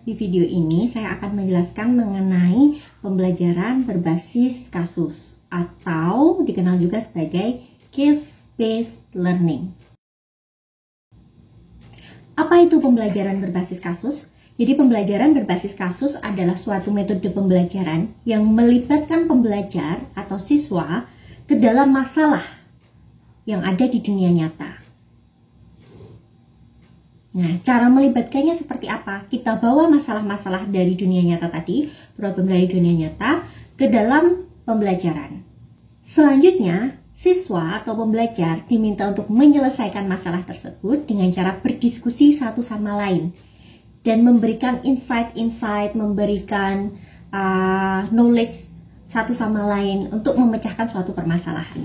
Di video ini saya akan menjelaskan mengenai pembelajaran berbasis kasus atau dikenal juga sebagai case-based learning. Apa itu pembelajaran berbasis kasus? Jadi pembelajaran berbasis kasus adalah suatu metode pembelajaran yang melibatkan pembelajar atau siswa ke dalam masalah yang ada di dunia nyata. Nah, cara melibatkannya seperti apa? Kita bawa masalah-masalah dari dunia nyata tadi, problem dari dunia nyata, ke dalam pembelajaran. Selanjutnya, siswa atau pembelajar diminta untuk menyelesaikan masalah tersebut dengan cara berdiskusi satu sama lain dan memberikan insight-insight, memberikan knowledge satu sama lain untuk memecahkan suatu permasalahan.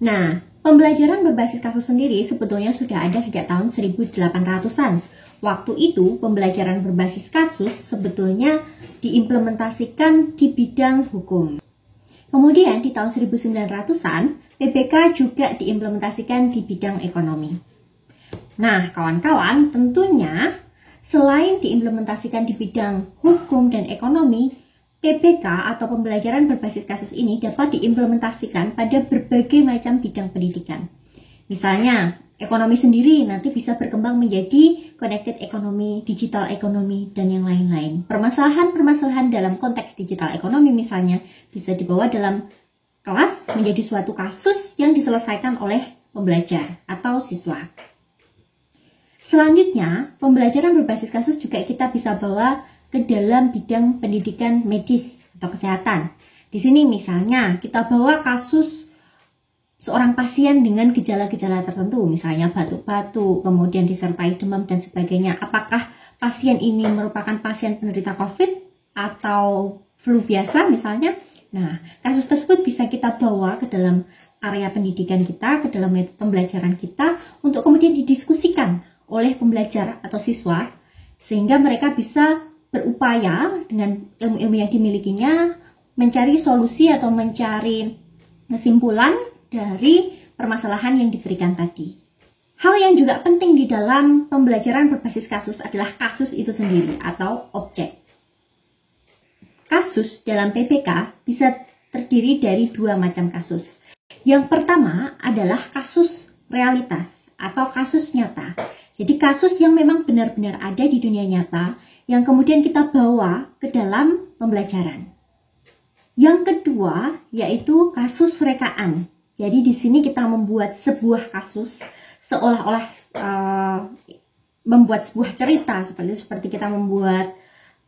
Nah, pembelajaran berbasis kasus sendiri sebetulnya sudah ada sejak tahun 1800-an. Waktu itu, pembelajaran berbasis kasus sebetulnya diimplementasikan di bidang hukum. Kemudian di tahun 1900-an, PBK juga diimplementasikan di bidang ekonomi. Nah, kawan-kawan, tentunya selain diimplementasikan di bidang hukum dan ekonomi, PBK atau pembelajaran berbasis kasus ini dapat diimplementasikan pada berbagai macam bidang pendidikan. Misalnya, ekonomi sendiri nanti bisa berkembang menjadi connected economy, digital economy, dan yang lain-lain. Permasalahan-permasalahan dalam konteks digital economy misalnya bisa dibawa dalam kelas menjadi suatu kasus yang diselesaikan oleh pembelajar atau siswa. Selanjutnya, pembelajaran berbasis kasus juga kita bisa bawa ke dalam bidang pendidikan medis atau kesehatan. Di sini misalnya kita bawa kasus seorang pasien dengan gejala-gejala tertentu, misalnya batuk-batuk, kemudian disertai demam dan sebagainya. Apakah pasien ini merupakan pasien penderita COVID atau flu biasa misalnya? Nah, kasus tersebut bisa kita bawa ke dalam area pendidikan kita, ke dalam pembelajaran kita, untuk kemudian didiskusikan oleh pembelajar atau siswa, sehingga mereka bisa berupaya dengan ilmu-ilmu yang dimilikinya mencari solusi atau mencari kesimpulan dari permasalahan yang diberikan tadi. Hal yang juga penting di dalam pembelajaran berbasis kasus adalah kasus itu sendiri atau objek. Kasus dalam PBK bisa terdiri dari dua macam kasus. Yang pertama adalah kasus realitas atau kasus nyata. Jadi kasus yang memang benar-benar ada di dunia nyata yang kemudian kita bawa ke dalam pembelajaran. Yang kedua yaitu kasus rekaan. Jadi di sini kita membuat sebuah kasus seolah-olah membuat sebuah cerita seperti kita membuat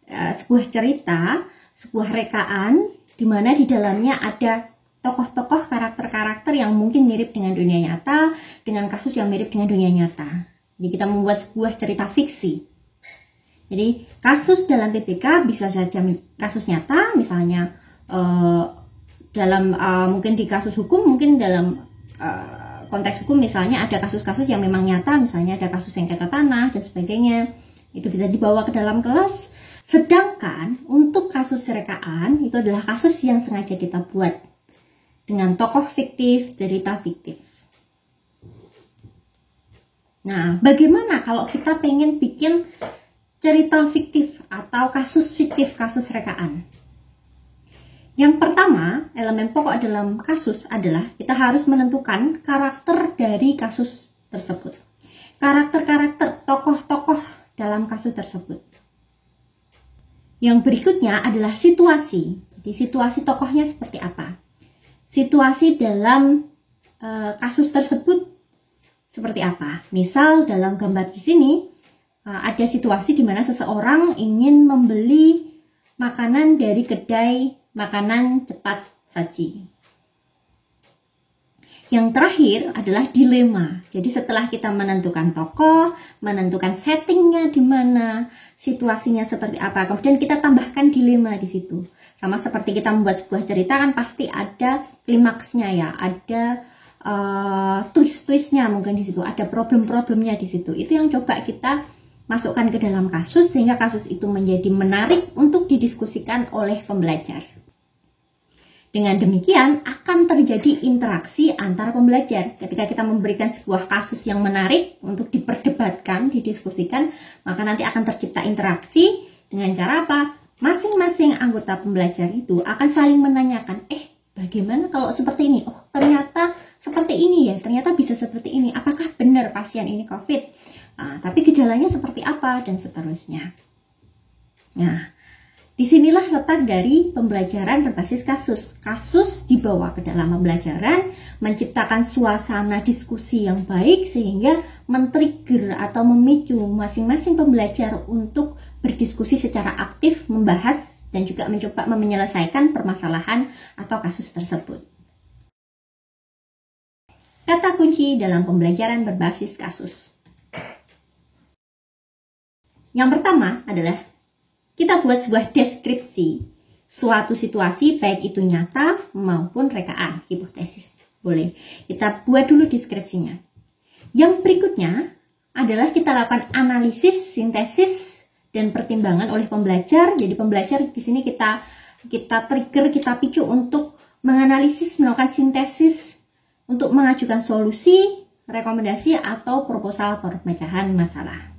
sebuah cerita, sebuah rekaan di mana di dalamnya ada tokoh-tokoh, karakter-karakter yang mungkin mirip dengan dunia nyata, dengan kasus yang mirip dengan dunia nyata. Jadi kita membuat sebuah cerita fiksi. Jadi kasus dalam PBK bisa saja kasus nyata, misalnya mungkin di kasus hukum, mungkin dalam konteks hukum misalnya ada kasus-kasus yang memang nyata, misalnya ada kasus sengketa tanah dan sebagainya. Itu bisa dibawa ke dalam kelas. Sedangkan untuk kasus rekaan itu adalah kasus yang sengaja kita buat dengan tokoh fiktif, cerita fiktif. Nah, bagaimana kalau kita pengen bikin cerita fiktif atau kasus fiktif, kasus rekaan? Yang pertama, elemen pokok dalam kasus adalah kita harus menentukan karakter dari kasus tersebut. Karakter-karakter, tokoh-tokoh dalam kasus tersebut. Yang berikutnya adalah situasi. Jadi situasi tokohnya seperti apa? Situasi dalam kasus tersebut seperti apa? Misal dalam gambar di sini ada situasi di mana seseorang ingin membeli makanan dari kedai makanan cepat saji. Yang terakhir adalah dilema. Jadi setelah kita menentukan tokoh, menentukan settingnya di mana, situasinya seperti apa, kemudian kita tambahkan dilema di situ. Sama seperti kita membuat sebuah cerita kan pasti ada klimaksnya ya, ada twist-twistnya mungkin di situ, ada problem-problemnya di situ. Itu yang coba kita masukkan ke dalam kasus sehingga kasus itu menjadi menarik untuk didiskusikan oleh pembelajar. Dengan demikian akan terjadi interaksi antar pembelajar. Ketika kita memberikan sebuah kasus yang menarik untuk diperdebatkan, didiskusikan, maka nanti akan tercipta interaksi dengan cara apa? Masing-masing anggota pembelajar itu akan saling menanyakan, bagaimana kalau seperti ini? Oh, ternyata seperti ini ya, ternyata bisa seperti ini. Apakah benar pasien ini COVID? Nah, tapi gejalanya seperti apa? Dan seterusnya. Nah, disinilah letak dari pembelajaran berbasis kasus. Kasus dibawa ke dalam pembelajaran, menciptakan suasana diskusi yang baik sehingga men-trigger atau memicu masing-masing pembelajar untuk berdiskusi secara aktif, membahas, dan juga mencoba menyelesaikan permasalahan atau kasus tersebut. Kata kunci dalam pembelajaran berbasis kasus. Yang pertama adalah kita buat sebuah deskripsi suatu situasi, baik itu nyata maupun rekaan, hipotesis. Boleh, kita buat dulu deskripsinya. Yang berikutnya adalah kita lakukan analisis, sintesis, dan pertimbangan oleh pembelajar. Jadi pembelajar di sini kita trigger, kita picu untuk menganalisis, melakukan sintesis, untuk mengajukan solusi, rekomendasi, atau proposal pemecahan masalah.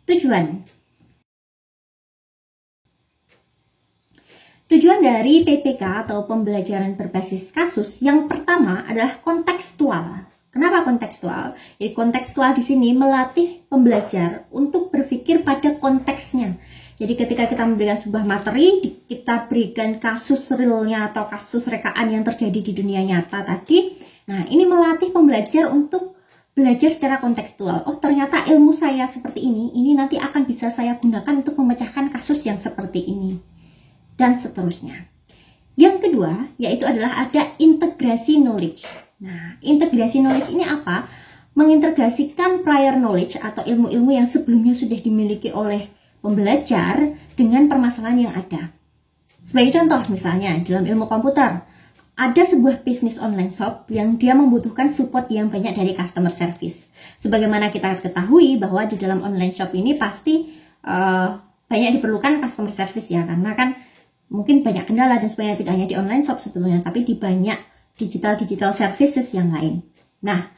Tujuan dari PPK atau pembelajaran berbasis kasus yang pertama adalah kontekstual. Kenapa kontekstual? Jadi kontekstual di sini melatih pembelajar untuk berpikir pada konteksnya. Jadi ketika kita memberikan sebuah materi, kita berikan kasus realnya atau kasus rekaan yang terjadi di dunia nyata tadi. Nah, ini melatih pembelajar untuk belajar secara kontekstual. Oh, ternyata ilmu saya seperti ini nanti akan bisa saya gunakan untuk memecahkan kasus yang seperti ini. Dan seterusnya. Yang kedua, yaitu adalah ada integrasi knowledge. Nah, integrasi knowledge ini apa? Mengintegrasikan prior knowledge atau ilmu-ilmu yang sebelumnya sudah dimiliki oleh pembelajar dengan permasalahan yang ada. Sebagai contoh, misalnya dalam ilmu komputer, ada sebuah bisnis online shop yang dia membutuhkan support yang banyak dari customer service. Sebagaimana kita ketahui bahwa di dalam online shop ini pasti banyak diperlukan customer service ya, karena kan mungkin banyak kendala dan sebagainya, tidak hanya di online shop sebetulnya, tapi di banyak digital services yang lain. Nah,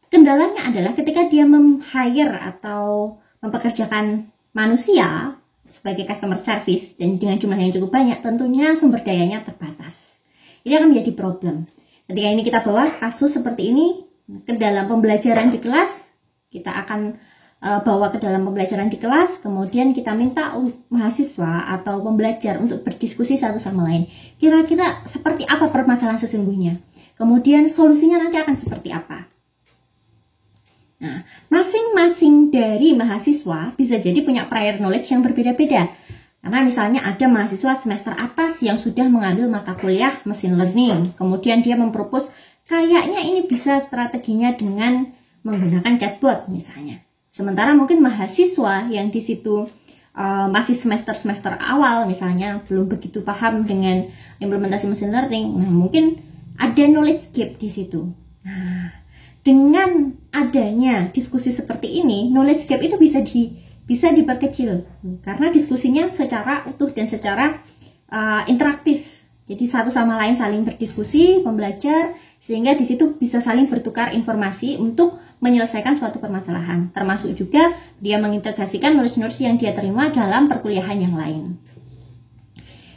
kendalanya adalah ketika dia hire atau mempekerjakan manusia sebagai customer service dan dengan jumlah yang cukup banyak, tentunya sumber dayanya terbatas. Ini akan menjadi problem. Ketika ini kita bawa kasus seperti ini ke dalam pembelajaran di kelas, kita akan bawa ke dalam pembelajaran di kelas, kemudian kita minta mahasiswa atau pembelajar untuk berdiskusi satu sama lain. Kira-kira seperti apa permasalahan sesungguhnya? Kemudian solusinya nanti akan seperti apa? Nah, masing-masing dari mahasiswa bisa jadi punya prior knowledge yang berbeda-beda. Karena misalnya ada mahasiswa semester atas yang sudah mengambil mata kuliah machine learning. Kemudian dia mempropos, kayaknya ini bisa strateginya dengan menggunakan chatbot misalnya. Sementara mungkin mahasiswa yang di situ masih semester awal misalnya, belum begitu paham dengan implementasi machine learning. Nah, mungkin ada knowledge gap di situ. Nah, dengan adanya diskusi seperti ini, knowledge gap itu bisa diperkecil karena diskusinya secara utuh dan secara interaktif. Jadi satu sama lain saling berdiskusi, pembelajar, sehingga di situ bisa saling bertukar informasi untuk menyelesaikan suatu permasalahan. Termasuk juga dia mengintegrasikan knowledge yang dia terima dalam perkuliahan yang lain.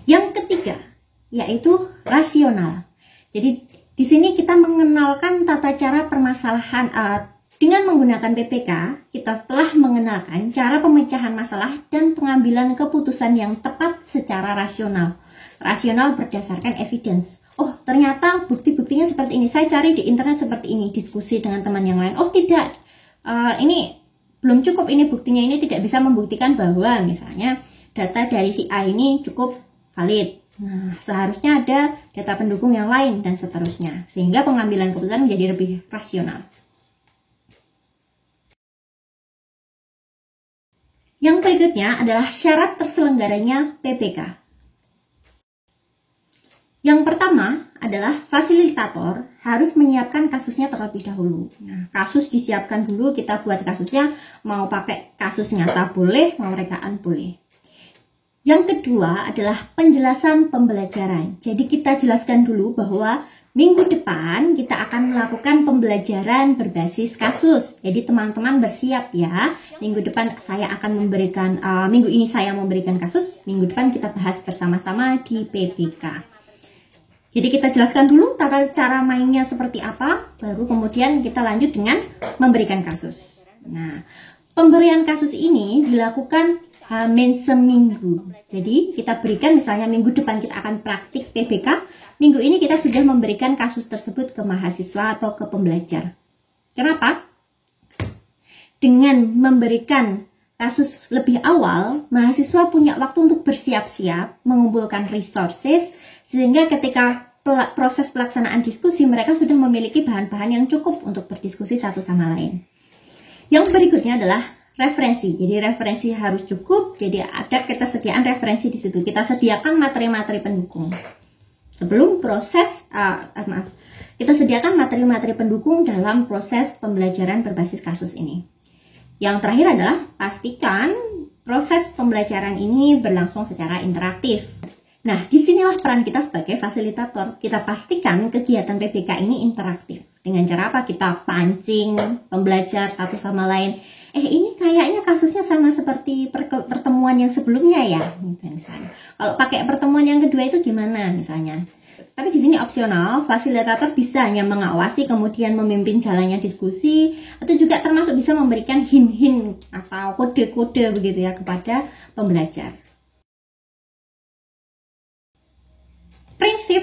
Yang ketiga, yaitu rasional. Jadi di sini kita mengenalkan tata cara permasalahan dengan menggunakan PPK, kita telah mengenalkan cara pemecahan masalah dan pengambilan keputusan yang tepat secara rasional. Rasional berdasarkan evidence. Oh, ternyata bukti-buktinya seperti ini. Saya cari di internet seperti ini, diskusi dengan teman yang lain. Oh, tidak. Ini belum cukup, ini buktinya ini tidak bisa membuktikan bahwa misalnya data dari si A ini cukup valid. Nah, seharusnya ada data pendukung yang lain dan seterusnya. Sehingga pengambilan keputusan menjadi lebih rasional. Yang berikutnya adalah syarat terselenggaranya PPK. Yang pertama adalah fasilitator harus menyiapkan kasusnya terlebih dahulu. Nah, kasus disiapkan dulu, kita buat kasusnya, mau pakai kasus nyata boleh, mau rekaan boleh. Yang kedua adalah penjelasan pembelajaran. Jadi kita jelaskan dulu bahwa minggu depan kita akan melakukan pembelajaran berbasis kasus. Jadi teman-teman bersiap ya. Minggu depan saya akan memberikan, minggu ini saya memberikan kasus, minggu depan kita bahas bersama-sama di PPK. Jadi kita jelaskan dulu tata cara mainnya seperti apa, baru kemudian kita lanjut dengan memberikan kasus. Nah, pemberian kasus ini dilakukan Hamin seminggu. Jadi kita berikan misalnya minggu depan kita akan praktik PBK. Minggu ini kita sudah memberikan kasus tersebut ke mahasiswa atau ke pembelajar. Kenapa? Dengan memberikan kasus lebih awal, mahasiswa punya waktu untuk bersiap-siap, mengumpulkan resources, sehingga ketika proses pelaksanaan diskusi mereka sudah memiliki bahan-bahan yang cukup untuk berdiskusi satu sama lain. Yang berikutnya adalah referensi. Jadi referensi harus cukup. Jadi ada ketersediaan referensi di situ. Kita sediakan materi-materi pendukung. Sebelum proses, kita sediakan materi-materi pendukung dalam proses pembelajaran berbasis kasus ini. Yang terakhir adalah pastikan proses pembelajaran ini berlangsung secara interaktif. Nah, disinilah peran kita sebagai fasilitator. Kita pastikan kegiatan PBK ini interaktif. Dengan cara apa? Kita pancing pembelajar satu sama lain. Ini kayaknya kasusnya sama seperti pertemuan yang sebelumnya ya, misalnya. Kalau pakai pertemuan yang kedua itu gimana misalnya? Tapi di sini opsional, fasilitator bisa hanya mengawasi kemudian memimpin jalannya diskusi, atau juga termasuk bisa memberikan hint-hint atau kode-kode begitu ya kepada pembelajar. Prinsip.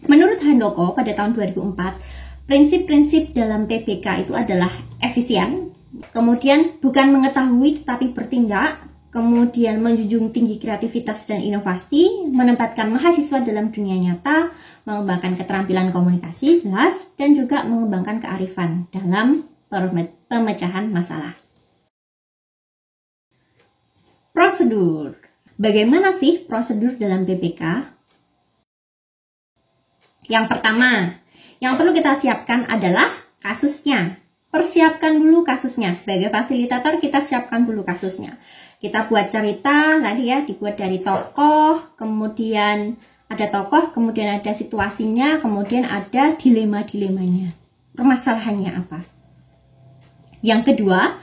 Menurut Handoko pada tahun 2004, prinsip-prinsip dalam PBK itu adalah efisien, kemudian bukan mengetahui tetapi bertindak, kemudian menjunjung tinggi kreativitas dan inovasi, menempatkan mahasiswa dalam dunia nyata, mengembangkan keterampilan komunikasi jelas, dan juga mengembangkan kearifan dalam pemecahan masalah. Prosedur. Bagaimana sih prosedur dalam PBK? Yang pertama, yang perlu kita siapkan adalah kasusnya. Persiapkan dulu kasusnya. Sebagai fasilitator kita siapkan dulu kasusnya. Kita buat cerita tadi ya, dibuat dari tokoh, kemudian ada tokoh, kemudian ada situasinya, kemudian ada dilema-dilemanya. Permasalahannya apa? Yang kedua,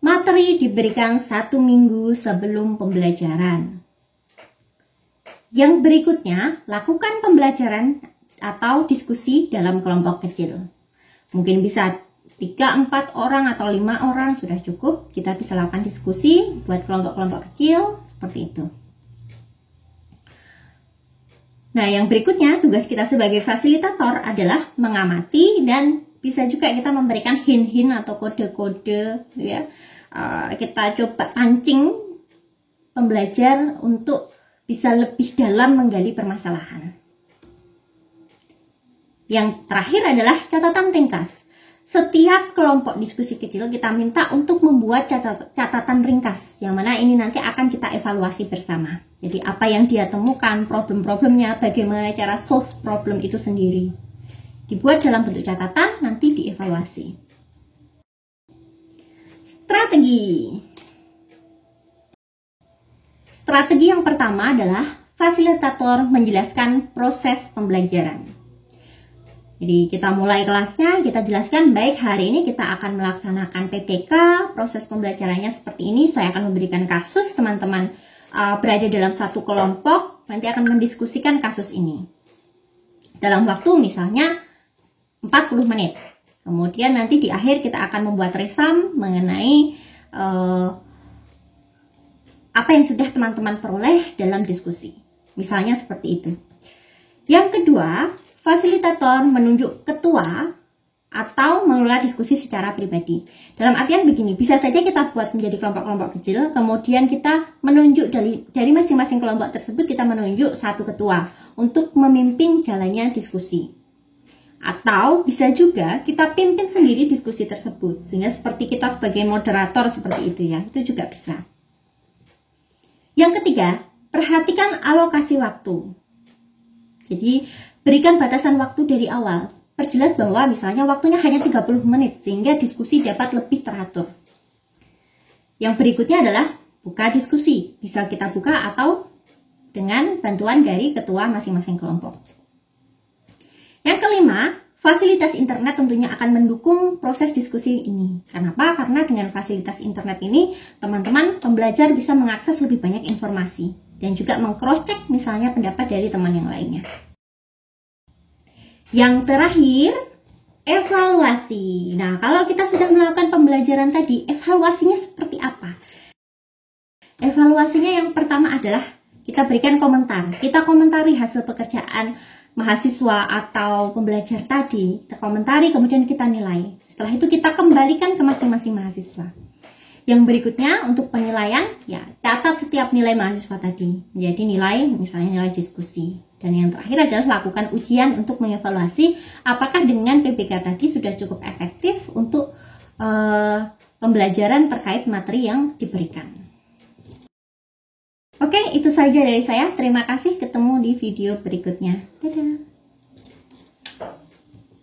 materi diberikan 1 minggu sebelum pembelajaran. Yang berikutnya, lakukan pembelajaran atau diskusi dalam kelompok kecil. Mungkin bisa 3-4 orang atau 5 orang sudah cukup. Kita bisa lakukan diskusi buat kelompok-kelompok kecil seperti itu. Nah, yang berikutnya tugas kita sebagai fasilitator adalah mengamati dan bisa juga kita memberikan hint-hint atau kode-kode ya. Kita coba pancing pembelajar untuk bisa lebih dalam menggali permasalahan. Yang terakhir adalah catatan ringkas. Setiap kelompok diskusi kecil kita minta untuk membuat catatan ringkas, yang mana ini nanti akan kita evaluasi bersama. Jadi apa yang dia temukan, problem-problemnya, bagaimana cara solve problem itu sendiri. Dibuat dalam bentuk catatan, nanti dievaluasi. Strategi. Strategi yang pertama adalah fasilitator menjelaskan proses pembelajaran. Jadi kita mulai kelasnya, kita jelaskan baik hari ini kita akan melaksanakan PPK, proses pembelajarannya seperti ini, saya akan memberikan kasus, teman-teman berada dalam satu kelompok, nanti akan mendiskusikan kasus ini. Dalam waktu misalnya 40 menit. Kemudian nanti di akhir kita akan membuat resum mengenai apa yang sudah teman-teman peroleh dalam diskusi. Misalnya seperti itu. Yang kedua, fasilitator menunjuk ketua atau mengelola diskusi secara pribadi. Dalam artian begini, bisa saja kita buat menjadi kelompok-kelompok kecil, kemudian kita menunjuk dari masing-masing kelompok tersebut, kita menunjuk satu ketua untuk memimpin jalannya diskusi. Atau bisa juga kita pimpin sendiri diskusi tersebut, sehingga seperti kita sebagai moderator seperti itu ya, itu juga bisa. Yang ketiga, perhatikan alokasi waktu. Jadi, berikan batasan waktu dari awal. Perjelas bahwa misalnya waktunya hanya 30 menit, sehingga diskusi dapat lebih teratur. Yang berikutnya adalah buka diskusi. Bisa kita buka atau dengan bantuan dari ketua masing-masing kelompok. Yang kelima, fasilitas internet tentunya akan mendukung proses diskusi ini. Kenapa? Karena dengan fasilitas internet ini, teman-teman pembelajar bisa mengakses lebih banyak informasi dan juga meng-cross-check misalnya pendapat dari teman yang lainnya. Yang terakhir, evaluasi. Nah, kalau kita sudah melakukan pembelajaran tadi, evaluasinya seperti apa? Evaluasinya yang pertama adalah kita berikan komentar. Kita komentari hasil pekerjaan mahasiswa atau pembelajar tadi, kita komentari, kemudian kita nilai. Setelah itu kita kembalikan ke masing-masing mahasiswa. Yang berikutnya untuk penilaian, ya catat setiap nilai mahasiswa tadi menjadi nilai, misalnya nilai diskusi. Dan yang terakhir adalah lakukan ujian untuk mengevaluasi apakah dengan PBK tadi sudah cukup efektif untuk pembelajaran terkait materi yang diberikan. Oke, itu saja dari saya. Terima kasih, ketemu di video berikutnya. Dadah!